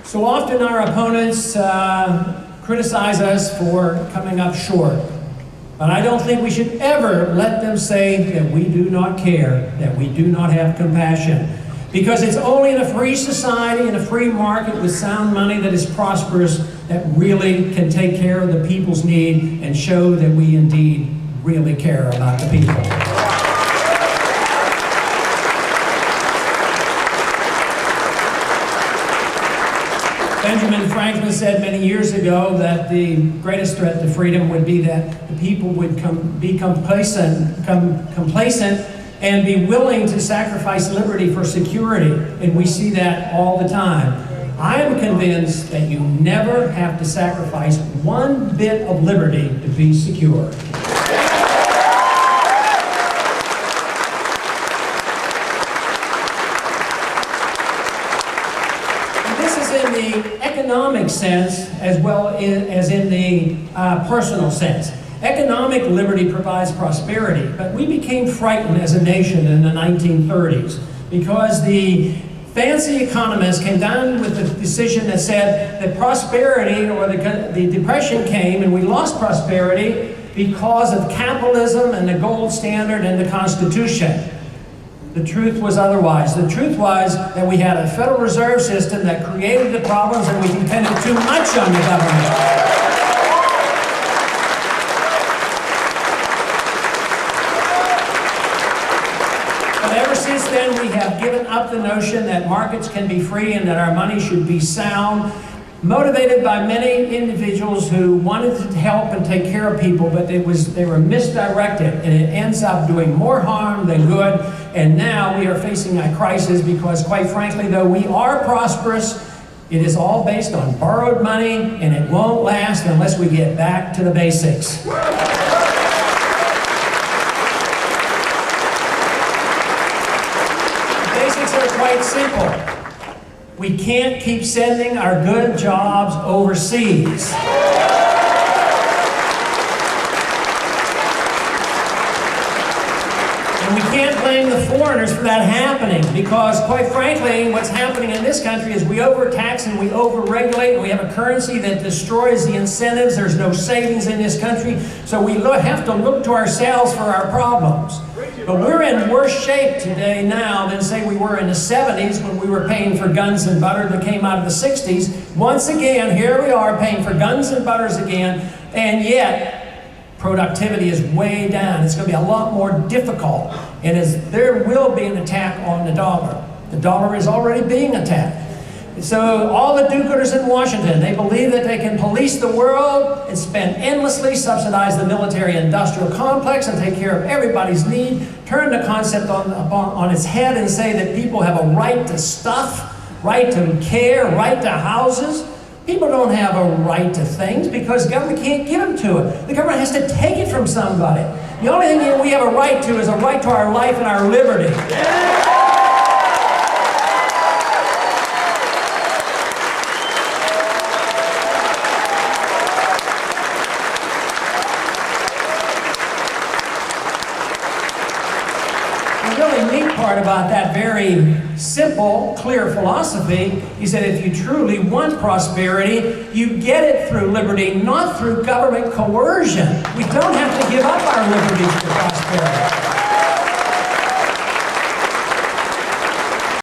So often our opponents criticize us for coming up short. But I don't think we should ever let them say that we do not care, that we do not have compassion. Because it's only in a free society, in a free market with sound money that is prosperous, that really can take care of the people's need and show that we indeed really care about the people. Benjamin Franklin said many years ago that the greatest threat to freedom would be that the people would be complacent and be willing to sacrifice liberty for security. And we see that all the time. I am convinced that you never have to sacrifice one bit of liberty to be secure. In the economic sense as well as in the personal sense. Economic liberty provides prosperity, but we became frightened as a nation in the 1930s because the fancy economists came down with a decision that said that prosperity, or the depression came and we lost prosperity because of capitalism and the gold standard and the Constitution. The truth was otherwise. The truth was that we had a Federal Reserve System that created the problems and we depended too much on the government. But ever since then, we have given up the notion that markets can be free and that our money should be sound, motivated by many individuals who wanted to help and take care of people, but they were misdirected, and it ends up doing more harm than good. And now we are facing a crisis because, quite frankly, though we are prosperous, it is all based on borrowed money, and it won't last unless we get back to the basics. The basics are quite simple. We can't keep sending our good jobs overseas. And we can't blame the foreigners for that happening because, quite frankly, what's happening in this country is we overtax and we overregulate, and we have a currency that destroys the incentives. There's no savings in this country, so we have to look to ourselves for our problems. But we're in worse shape today now than, say, we were in the 70s when we were paying for guns and butter that came out of the 60s. Once again, here we are paying for guns and butters again, and yet productivity is way down. It's going to be a lot more difficult, and there will be an attack on the dollar. The dollar is already being attacked. So all the do-gooders in Washington, they believe that they can police the world and spend endlessly, subsidize the military-industrial complex and take care of everybody's need, turn the concept on its head and say that people have a right to stuff, right to care, right to houses. People don't have a right to things because government can't give them to it. The government has to take it from somebody. The only thing that we have a right to is a right to our life and our liberty. The really neat part about that very simple, clear philosophy is that if you truly want prosperity, you get it through liberty, not through government coercion. We don't have to give up our liberties for prosperity.